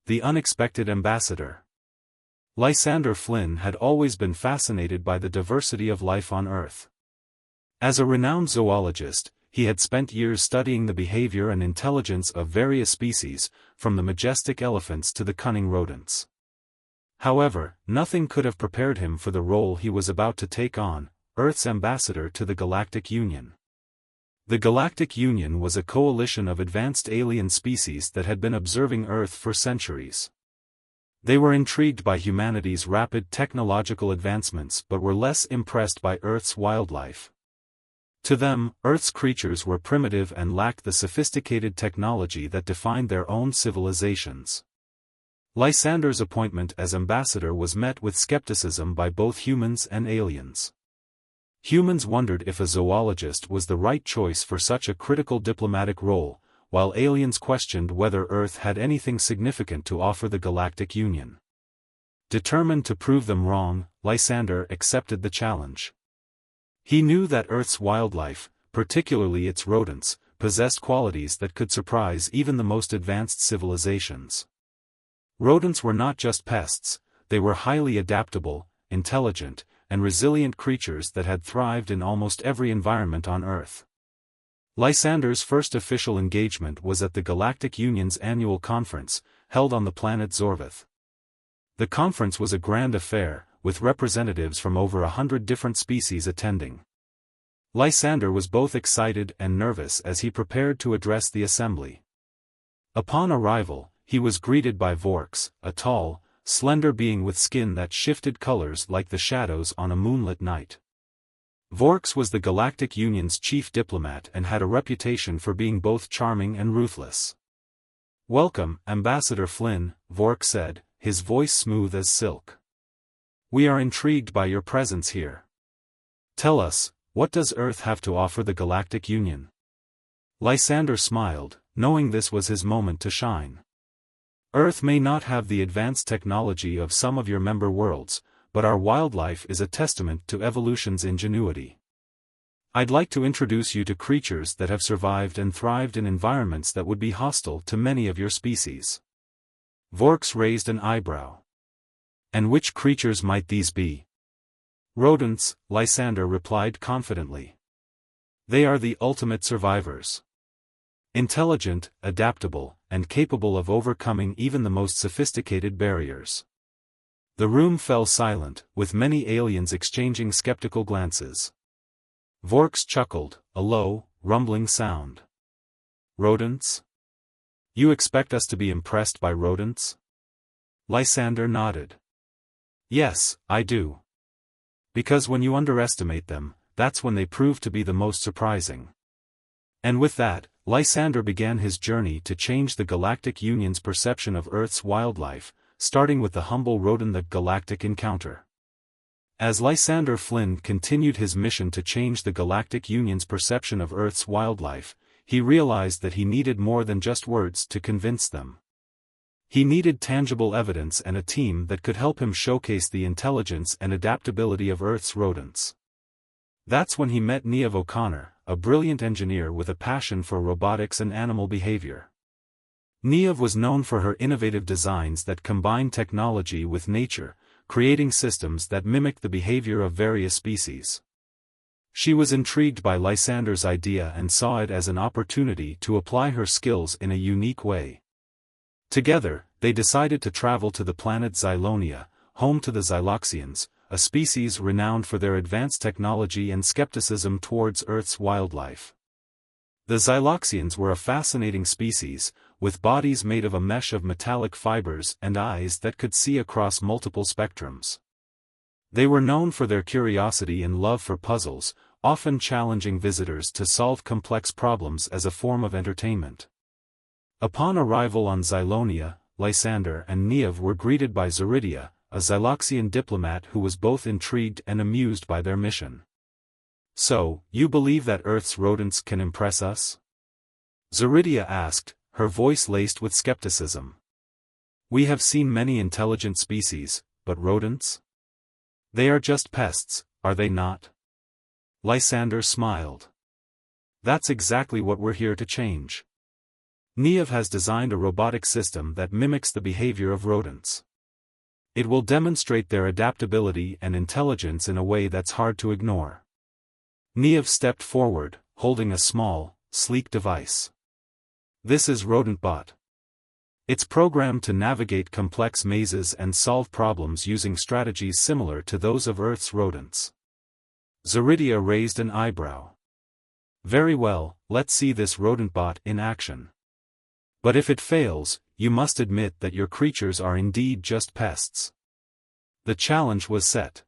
The unexpected ambassador. Lysander Flynn had always been fascinated by the diversity of life on Earth. As a renowned zoologist, he had spent years studying the behavior and intelligence of various species, from the majestic elephants to the cunning rodents. However, nothing could have prepared him for the role he was about to take on, Earth's ambassador to the Galactic Union. The Galactic Union was a coalition of advanced alien species that had been observing Earth for centuries. They were intrigued by humanity's rapid technological advancements but were less impressed by Earth's wildlife. To them, Earth's creatures were primitive and lacked the sophisticated technology that defined their own civilizations. Lysander's appointment as ambassador was met with skepticism by both humans and aliens. Humans wondered if a zoologist was the right choice for such a critical diplomatic role, while aliens questioned whether Earth had anything significant to offer the Galactic Union. Determined to prove them wrong, Lysander accepted the challenge. He knew that Earth's wildlife, particularly its rodents, possessed qualities that could surprise even the most advanced civilizations. Rodents were not just pests, they were highly adaptable, intelligent, and resilient creatures that had thrived in almost every environment on Earth. Lysander's first official engagement was at the Galactic Union's annual conference, held on the planet Zorvith. The conference was a grand affair, with representatives from over 100 different species attending. Lysander was both excited and nervous as he prepared to address the assembly. Upon arrival, he was greeted by Vorks, a tall, slender being with skin that shifted colors like the shadows on a moonlit night. Vorks was the Galactic Union's chief diplomat and had a reputation for being both charming and ruthless. "Welcome, Ambassador Flynn," Vorks said, his voice smooth as silk. "We are intrigued by your presence here. Tell us, what does Earth have to offer the Galactic Union?" Lysander smiled, knowing this was his moment to shine. "Earth may not have the advanced technology of some of your member worlds, but our wildlife is a testament to evolution's ingenuity. I'd like to introduce you to creatures that have survived and thrived in environments that would be hostile to many of your species." Vorks raised an eyebrow. "And which creatures might these be?" "Rodents," Lysander replied confidently. "They are the ultimate survivors. Intelligent, adaptable, and capable of overcoming even the most sophisticated barriers." The room fell silent, with many aliens exchanging skeptical glances. Vorks chuckled, a low, rumbling sound. "Rodents? You expect us to be impressed by rodents?" Lysander nodded. "Yes, I do. Because when you underestimate them, that's when they prove to be the most surprising." And with that, Lysander began his journey to change the Galactic Union's perception of Earth's wildlife, starting with the humble rodent the Galactic Encounter. As Lysander Flynn continued his mission to change the Galactic Union's perception of Earth's wildlife, he realized that he needed more than just words to convince them. He needed tangible evidence and a team that could help him showcase the intelligence and adaptability of Earth's rodents. That's when he met Niamh O'Connor, a brilliant engineer with a passion for robotics and animal behavior. Niamh was known for her innovative designs that combine technology with nature, creating systems that mimic the behavior of various species. She was intrigued by Lysander's idea and saw it as an opportunity to apply her skills in a unique way. Together, they decided to travel to the planet Xylonia, home to the Xyloxians, a species renowned for their advanced technology and skepticism towards Earth's wildlife. The Xyloxians were a fascinating species, with bodies made of a mesh of metallic fibers and eyes that could see across multiple spectrums. They were known for their curiosity and love for puzzles, often challenging visitors to solve complex problems as a form of entertainment. Upon arrival on Xylonia, Lysander and Niamh were greeted by Zaridia, a Xyloxian diplomat who was both intrigued and amused by their mission. "So, you believe that Earth's rodents can impress us?" Zaridia asked, her voice laced with skepticism. "We have seen many intelligent species, but rodents? They are just pests, are they not?" Lysander smiled. "That's exactly what we're here to change. Niev has designed a robotic system that mimics the behavior of rodents. It will demonstrate their adaptability and intelligence in a way that's hard to ignore. Niev stepped forward, holding a small, sleek device. This is RodentBot. It's programmed to navigate complex mazes and solve problems using strategies similar to those of Earth's rodents. Zaridia raised an eyebrow. Very well, let's see this RodentBot in action. But if it fails, you must admit that your creatures are indeed just pests. The challenge was set.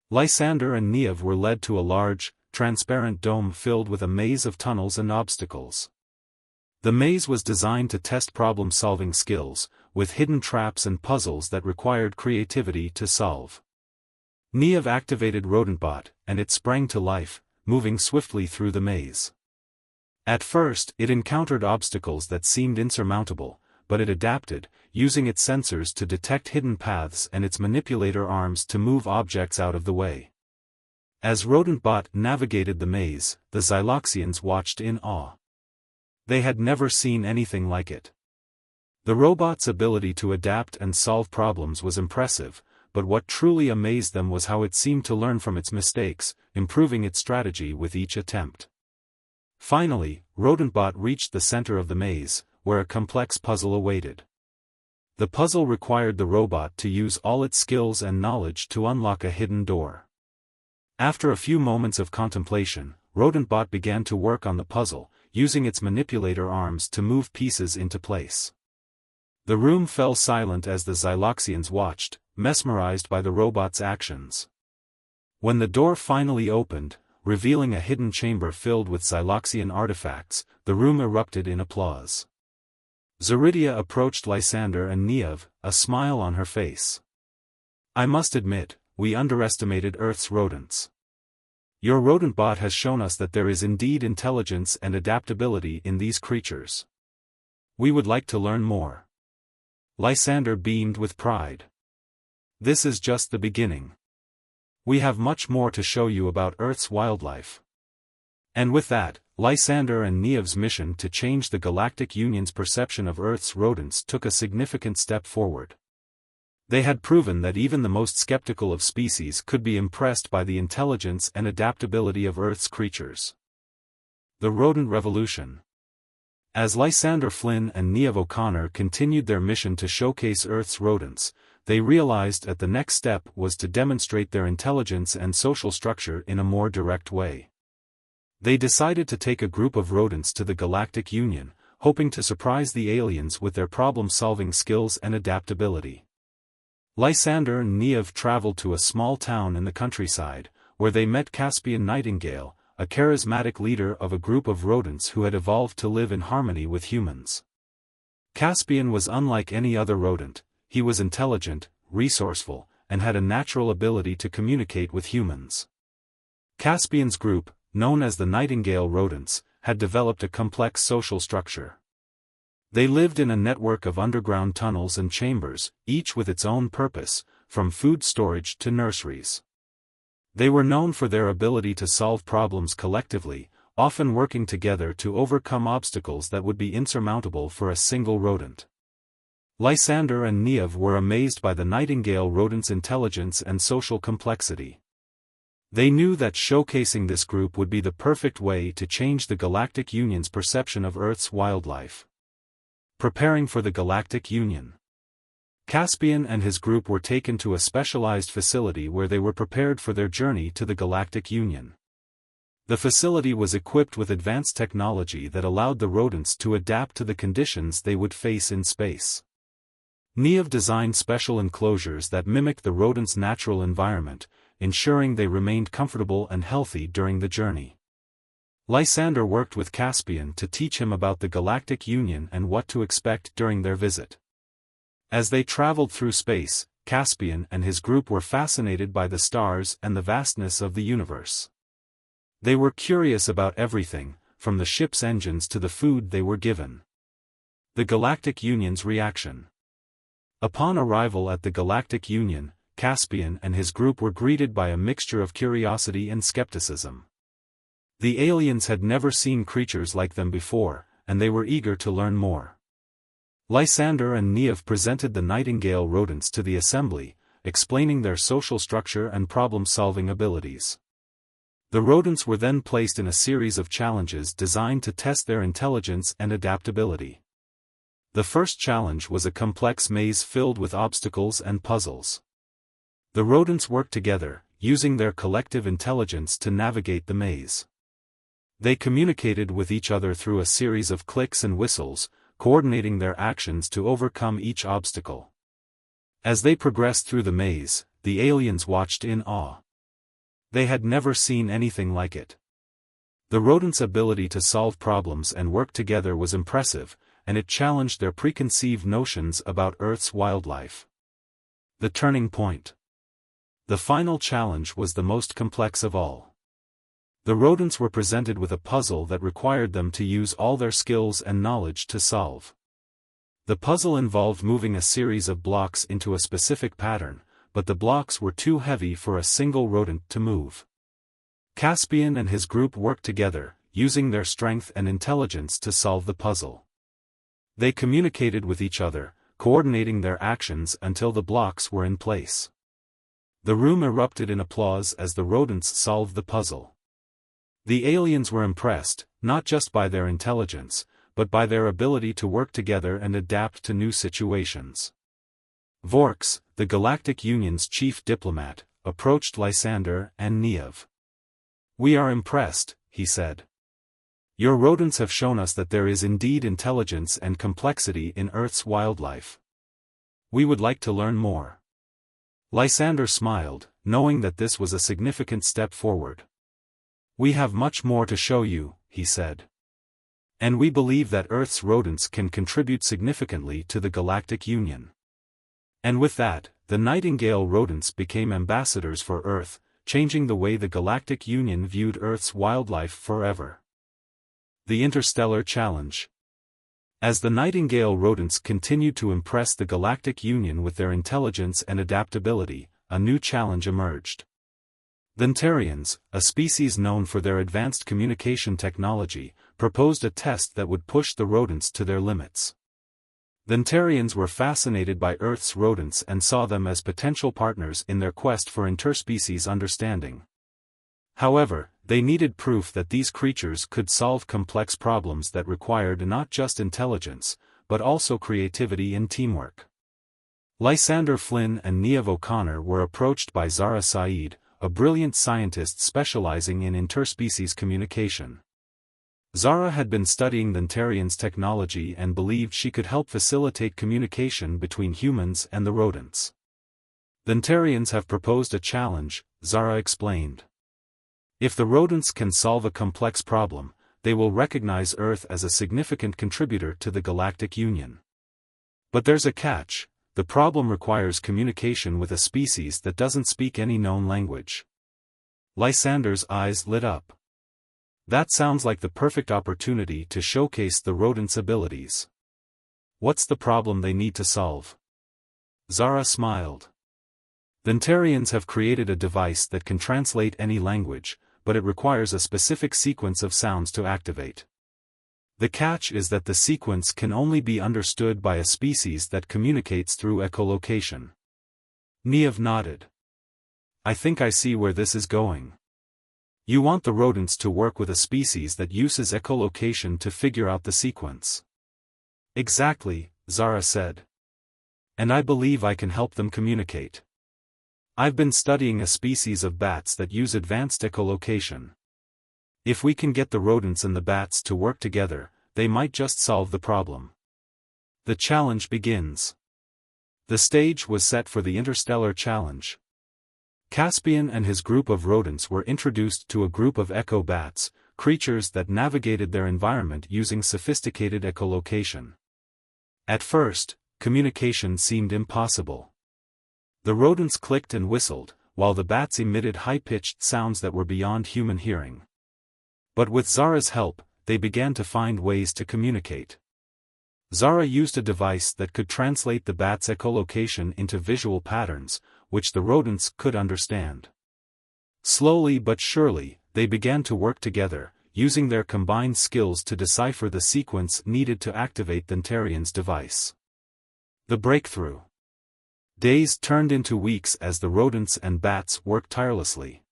Lysander and Niev were led to a large, transparent dome filled with a maze of tunnels and obstacles. The maze was designed to test problem-solving skills, with hidden traps and puzzles that required creativity to solve. Niev activated RodentBot, and it sprang to life, moving swiftly through the maze. At first, it encountered obstacles that seemed insurmountable, but it adapted, using its sensors to detect hidden paths and its manipulator arms to move objects out of the way. As RodentBot navigated the maze, the Xyloxians watched in awe. They had never seen anything like it. The robot's ability to adapt and solve problems was impressive, but what truly amazed them was how it seemed to learn from its mistakes, improving its strategy with each attempt. Finally, RodentBot reached the center of the maze, where a complex puzzle awaited. The puzzle required the robot to use all its skills and knowledge to unlock a hidden door. After a few moments of contemplation, RodentBot began to work on the puzzle, using its manipulator arms to move pieces into place. The room fell silent as the Xyloxians watched, mesmerized by the robot's actions. When the door finally opened, revealing a hidden chamber filled with Xyloxian artifacts, the room erupted in applause. Zaridia approached Lysander and Niev, a smile on her face. I must admit, we underestimated Earth's rodents. Your RodentBot has shown us that there is indeed intelligence and adaptability in these creatures. We would like to learn more. Lysander beamed with pride. This is just the beginning. We have much more to show you about Earth's wildlife. And with that, Lysander and Niev's mission to change the Galactic Union's perception of Earth's rodents took a significant step forward. They had proven that even the most skeptical of species could be impressed by the intelligence and adaptability of Earth's creatures. The Rodent Revolution. As Lysander Flynn and Niev O'Connor continued their mission to showcase Earth's rodents, they realized that the next step was to demonstrate their intelligence and social structure in a more direct way. They decided to take a group of rodents to the Galactic Union, hoping to surprise the aliens with their problem-solving skills and adaptability. Lysander and Niev traveled to a small town in the countryside, where they met Caspian Nightingale, a charismatic leader of a group of rodents who had evolved to live in harmony with humans. Caspian was unlike any other rodent. He was intelligent, resourceful, and had a natural ability to communicate with humans. Caspian's group, known as the Nightingale Rodents, had developed a complex social structure. They lived in a network of underground tunnels and chambers, each with its own purpose, from food storage to nurseries. They were known for their ability to solve problems collectively, often working together to overcome obstacles that would be insurmountable for a single rodent. Lysander and Niev were amazed by the Nightingale rodent's intelligence and social complexity. They knew that showcasing this group would be the perfect way to change the Galactic Union's perception of Earth's wildlife. Preparing for the Galactic Union. Caspian and his group were taken to a specialized facility where they were prepared for their journey to the Galactic Union. The facility was equipped with advanced technology that allowed the rodents to adapt to the conditions they would face in space. Niev designed special enclosures that mimicked the rodents' natural environment, ensuring they remained comfortable and healthy during the journey. Lysander worked with Caspian to teach him about the Galactic Union and what to expect during their visit. As they traveled through space, Caspian and his group were fascinated by the stars and the vastness of the universe. They were curious about everything, from the ship's engines to the food they were given. The Galactic Union's reaction. Upon arrival at the Galactic Union, Caspian and his group were greeted by a mixture of curiosity and skepticism. The aliens had never seen creatures like them before, and they were eager to learn more. Lysander and Niev presented the nightingale rodents to the assembly, explaining their social structure and problem-solving abilities. The rodents were then placed in a series of challenges designed to test their intelligence and adaptability. The first challenge was a complex maze filled with obstacles and puzzles. The rodents worked together, using their collective intelligence to navigate the maze. They communicated with each other through a series of clicks and whistles, coordinating their actions to overcome each obstacle. As they progressed through the maze, the aliens watched in awe. They had never seen anything like it. The rodents' ability to solve problems and work together was impressive, and it challenged their preconceived notions about Earth's wildlife. The turning point. The final challenge was the most complex of all. The rodents were presented with a puzzle that required them to use all their skills and knowledge to solve. The puzzle involved moving a series of blocks into a specific pattern, but the blocks were too heavy for a single rodent to move. Caspian and his group worked together, using their strength and intelligence to solve the puzzle. They communicated with each other, coordinating their actions until the blocks were in place. The room erupted in applause as the rodents solved the puzzle. The aliens were impressed, not just by their intelligence, but by their ability to work together and adapt to new situations. Vorkes, the Galactic Union's chief diplomat, approached Lysander and Niev. "We are impressed," he said. "Your rodents have shown us that there is indeed intelligence and complexity in Earth's wildlife. We would like to learn more." Lysander smiled, knowing that this was a significant step forward. "We have much more to show you," he said. "And we believe that Earth's rodents can contribute significantly to the Galactic Union." And with that, the nightingale rodents became ambassadors for Earth, changing the way the Galactic Union viewed Earth's wildlife forever. The Interstellar Challenge. As the nightingale rodents continued to impress the Galactic Union with their intelligence and adaptability, a new challenge emerged. The Entarians, a species known for their advanced communication technology, proposed a test that would push the rodents to their limits. The Entarians were fascinated by Earth's rodents and saw them as potential partners in their quest for interspecies understanding. However, they needed proof that these creatures could solve complex problems that required not just intelligence, but also creativity and teamwork. Lysander Flynn and Niev O'Connor were approached by Zara Saeed, a brilliant scientist specializing in interspecies communication. Zara had been studying the Entarians' technology and believed she could help facilitate communication between humans and the rodents. "The Entarians have proposed a challenge," Zara explained. "If the rodents can solve a complex problem, they will recognize Earth as a significant contributor to the Galactic Union. But there's a catch: the problem requires communication with a species that doesn't speak any known language." Lysander's eyes lit up. "That sounds like the perfect opportunity to showcase the rodents' abilities. What's the problem they need to solve?" Zara smiled. "The Entarians have created a device that can translate any language, but it requires a specific sequence of sounds to activate. The catch is that the sequence can only be understood by a species that communicates through echolocation." Niev nodded. "I think I see where this is going. You want the rodents to work with a species that uses echolocation to figure out the sequence." "Exactly," Zara said. "And I believe I can help them communicate. I've been studying a species of bats that use advanced echolocation. If we can get the rodents and the bats to work together, they might just solve the problem." The challenge begins. The stage was set for the Interstellar Challenge. Caspian and his group of rodents were introduced to a group of echo bats, creatures that navigated their environment using sophisticated echolocation. At first, communication seemed impossible. The rodents clicked and whistled, while the bats emitted high-pitched sounds that were beyond human hearing. But with Zara's help, they began to find ways to communicate. Zara used a device that could translate the bats' echolocation into visual patterns, which the rodents could understand. Slowly but surely, they began to work together, using their combined skills to decipher the sequence needed to activate Thentarian's device. The breakthrough. Days turned into weeks as the rodents and bats worked tirelessly.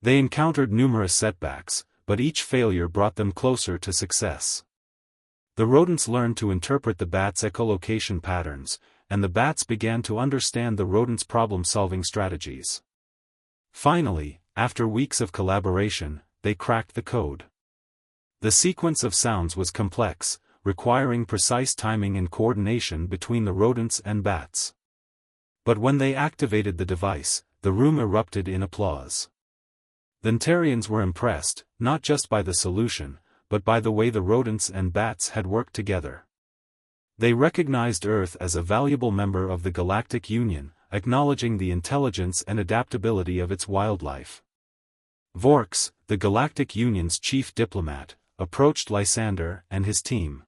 They encountered numerous setbacks, but each failure brought them closer to success. The rodents learned to interpret the bats' echolocation patterns, and the bats began to understand the rodents' problem-solving strategies. Finally, after weeks of collaboration, they cracked the code. The sequence of sounds was complex, requiring precise timing and coordination between the rodents and bats. But when they activated the device, the room erupted in applause. Thentarians were impressed, not just by the solution, but by the way the rodents and bats had worked together. They recognized Earth as a valuable member of the Galactic Union, acknowledging the intelligence and adaptability of its wildlife. Vorkes, the Galactic Union's chief diplomat, approached Lysander and his team.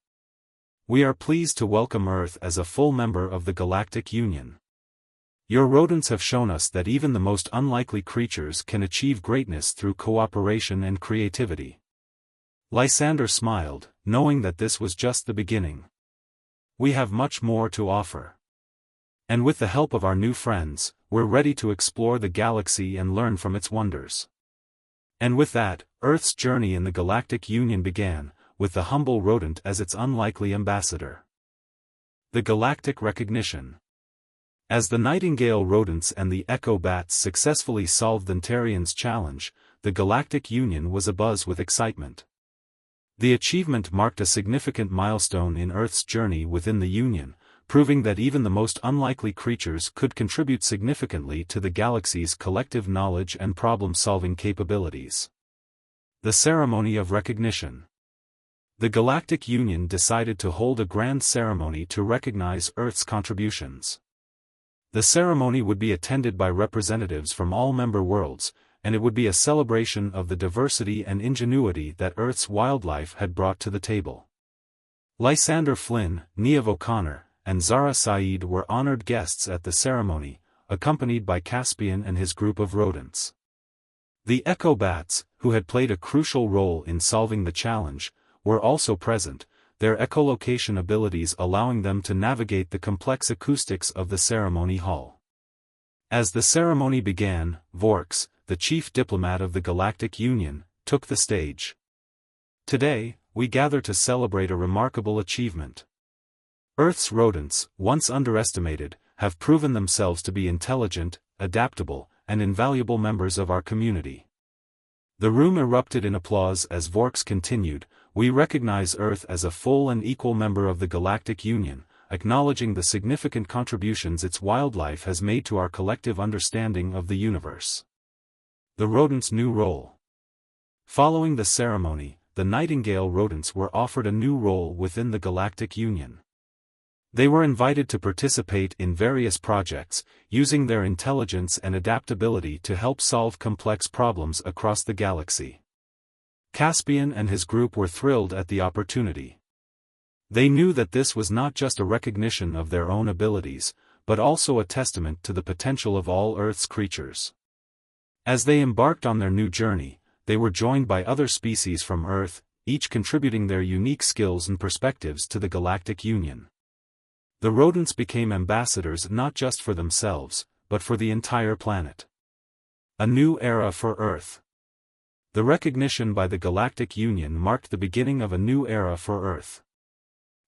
"We are pleased to welcome Earth as a full member of the Galactic Union. Your rodents have shown us that even the most unlikely creatures can achieve greatness through cooperation and creativity." Lysander smiled, knowing that this was just the beginning. "We have much more to offer. And with the help of our new friends, we're ready to explore the galaxy and learn from its wonders." And with that, Earth's journey in the Galactic Union began, with the humble rodent as its unlikely ambassador. The Galactic Recognition. As the Nightingale rodents and the Echo bats successfully solved Thentarian's challenge, the Galactic Union was abuzz with excitement. The achievement marked a significant milestone in Earth's journey within the Union, proving that even the most unlikely creatures could contribute significantly to the galaxy's collective knowledge and problem-solving capabilities. The Ceremony of Recognition. The Galactic Union decided to hold a grand ceremony to recognize Earth's contributions. The ceremony would be attended by representatives from all member worlds, and it would be a celebration of the diversity and ingenuity that Earth's wildlife had brought to the table. Lysander Flynn, Niamh O'Connor, and Zara Saeed were honored guests at the ceremony, accompanied by Caspian and his group of rodents. The Echo bats, who had played a crucial role in solving the challenge, were also present, their echolocation abilities allowing them to navigate the complex acoustics of the ceremony hall. As the ceremony began, Vorkes, the chief diplomat of the Galactic Union, took the stage. "Today, we gather to celebrate a remarkable achievement. Earth's rodents, once underestimated, have proven themselves to be intelligent, adaptable, and invaluable members of our community." The room erupted in applause as Vorkes continued, "We recognize Earth as a full and equal member of the Galactic Union, acknowledging the significant contributions its wildlife has made to our collective understanding of the universe." The rodents' new role. Following the ceremony, the Nightingale rodents were offered a new role within the Galactic Union. They were invited to participate in various projects, using their intelligence and adaptability to help solve complex problems across the galaxy. Caspian and his group were thrilled at the opportunity. They knew that this was not just a recognition of their own abilities, but also a testament to the potential of all Earth's creatures. As they embarked on their new journey, they were joined by other species from Earth, each contributing their unique skills and perspectives to the Galactic Union. The rodents became ambassadors not just for themselves, but for the entire planet. A new era for Earth. The recognition by the Galactic Union marked the beginning of a new era for Earth.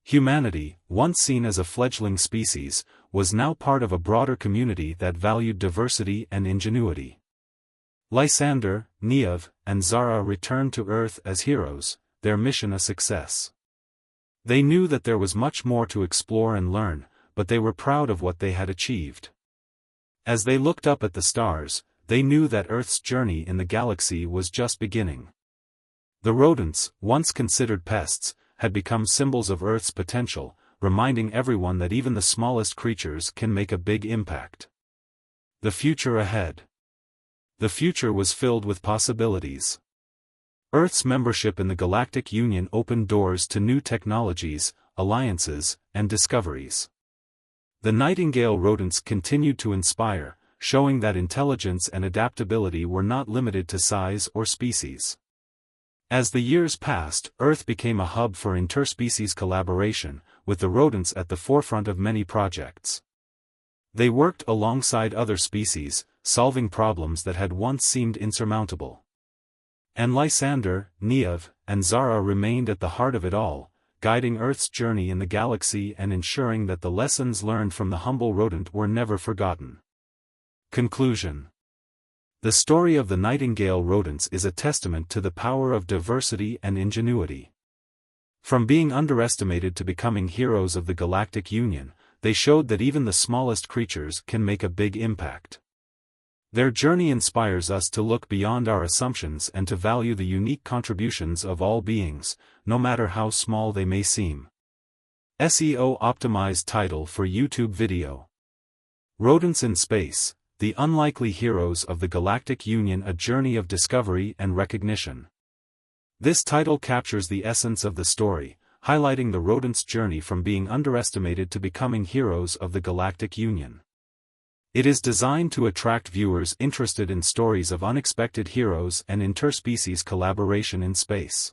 Humanity, once seen as a fledgling species, was now part of a broader community that valued diversity and ingenuity. Lysander, Niamh, and Zara returned to Earth as heroes, their mission a success. They knew that there was much more to explore and learn, but they were proud of what they had achieved. As they looked up at the stars, they knew that Earth's journey in the galaxy was just beginning. The rodents, once considered pests, had become symbols of Earth's potential, reminding everyone that even the smallest creatures can make a big impact. The future ahead. The future was filled with possibilities. Earth's membership in the Galactic Union opened doors to new technologies, alliances, and discoveries. The Nightingale rodents continued to inspire, showing that intelligence and adaptability were not limited to size or species. As the years passed, Earth became a hub for interspecies collaboration, with the rodents at the forefront of many projects. They worked alongside other species, solving problems that had once seemed insurmountable. And Lysander, Neav, and Zara remained at the heart of it all, guiding Earth's journey in the galaxy and ensuring that the lessons learned from the humble rodent were never forgotten. Conclusion. The story of the Nightingale rodents is a testament to the power of diversity and ingenuity. From being underestimated to becoming heroes of the Galactic Union, they showed that even the smallest creatures can make a big impact. Their journey inspires us to look beyond our assumptions and to value the unique contributions of all beings, no matter how small they may seem. SEO optimized title for YouTube video. Rodents in Space, the Unlikely Heroes of the Galactic Union: A Journey of Discovery and Recognition. This title captures the essence of the story, highlighting the rodents' journey from being underestimated to becoming heroes of the Galactic Union. It is designed to attract viewers interested in stories of unexpected heroes and interspecies collaboration in space.